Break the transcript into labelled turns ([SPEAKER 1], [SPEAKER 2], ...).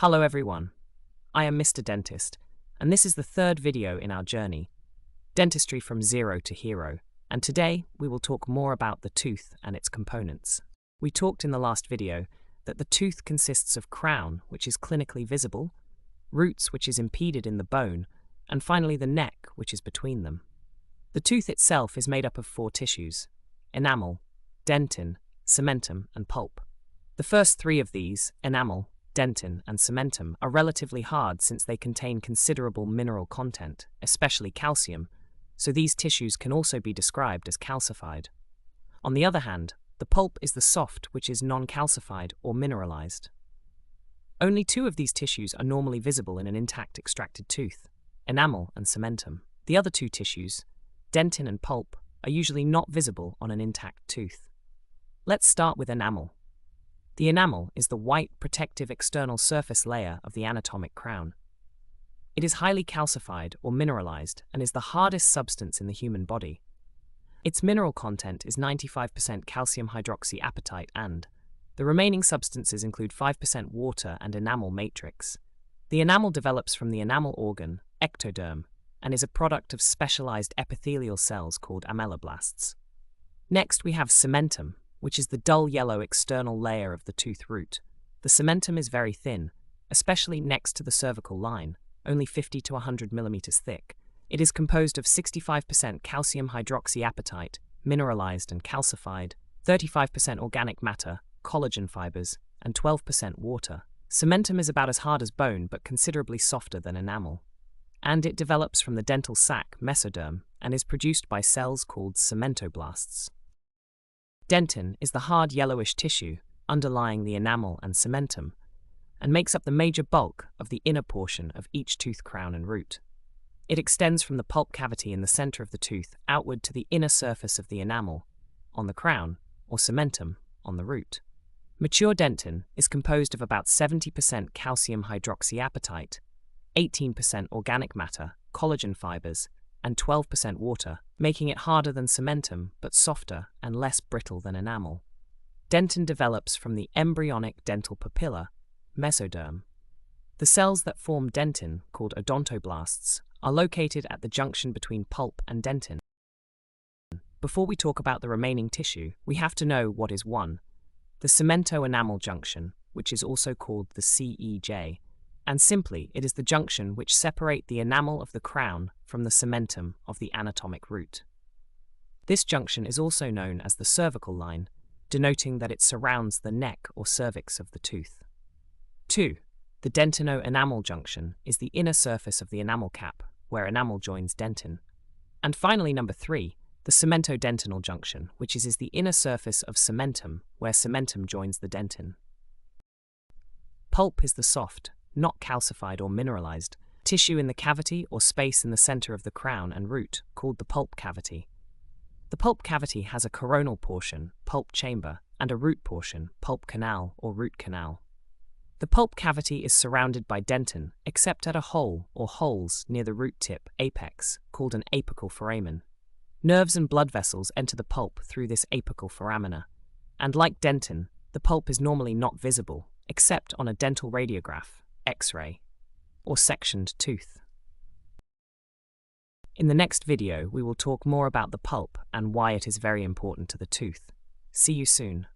[SPEAKER 1] Hello everyone, I am Mr. Dentist, and this is the third video in our journey, Dentistry from Zero to Hero, and today we will talk more about the tooth and its components. We talked in the last video that the tooth consists of crown, which is clinically visible, roots, which is impeded in the bone, and finally the neck, which is between them. The tooth itself is made up of 4 tissues: enamel, dentin, cementum, and pulp. The first 3 of these, enamel, dentin, and cementum, are relatively hard since they contain considerable mineral content, especially calcium, so these tissues can also be described as calcified. On the other hand, the pulp is the soft, which is non-calcified or mineralized. Only 2 of these tissues are normally visible in an intact extracted tooth: enamel and cementum. The other 2 tissues, dentin and pulp, are usually not visible on an intact tooth. Let's start with enamel. The enamel is the white, protective external surface layer of the anatomic crown. It is highly calcified or mineralized and is the hardest substance in the human body. Its mineral content is 95% calcium hydroxyapatite, and the remaining substances include 5% water and enamel matrix. The enamel develops from the enamel organ, ectoderm, and is a product of specialized epithelial cells called ameloblasts. Next, we have cementum, which is the dull yellow external layer of the tooth root. The cementum is very thin, especially next to the cervical line, only 50 to 100 millimeters thick. It is composed of 65% calcium hydroxyapatite, mineralized and calcified, 35% organic matter, collagen fibers, and 12% water. Cementum is about as hard as bone but considerably softer than enamel. And it develops from the dental sac, mesoderm, and is produced by cells called cementoblasts. Dentin is the hard yellowish tissue underlying the enamel and cementum, and makes up the major bulk of the inner portion of each tooth crown and root. It extends from the pulp cavity in the center of the tooth outward to the inner surface of the enamel, on the crown, or cementum, on the root. Mature dentin is composed of about 70% calcium hydroxyapatite, 18% organic matter, collagen fibers, and 12% water, making it harder than cementum but softer and less brittle than enamel. Dentin develops from the embryonic dental papilla, mesoderm. The cells that form dentin, called odontoblasts, are located at the junction between pulp and dentin. Before we talk about the remaining tissue, we have to know what is one: the Cementoenamel Junction, which is also called the CEJ, and simply it is the junction which separates the enamel of the crown from the cementum of the anatomic root. This junction is also known as the cervical line, denoting that it surrounds the neck or cervix of the tooth. 2. The Dentinoenamel Junction is the inner surface of the enamel cap, where enamel joins dentin. And finally, number 3, the Cementodentinal Junction, which is the inner surface of cementum, where cementum joins the dentin. Pulp is the soft, not calcified or mineralized, tissue in the cavity or space in the center of the crown and root, called the pulp cavity. The pulp cavity has a coronal portion, pulp chamber, and a root portion, pulp canal or root canal. The pulp cavity is surrounded by dentin, except at a hole or holes near the root tip apex, called an apical foramen. Nerves and blood vessels enter the pulp through this apical foramina, and like dentin, the pulp is normally not visible, except on a dental radiograph, X-ray, or sectioned tooth. In the next video, we will talk more about the pulp and why it is very important to the tooth. See you soon.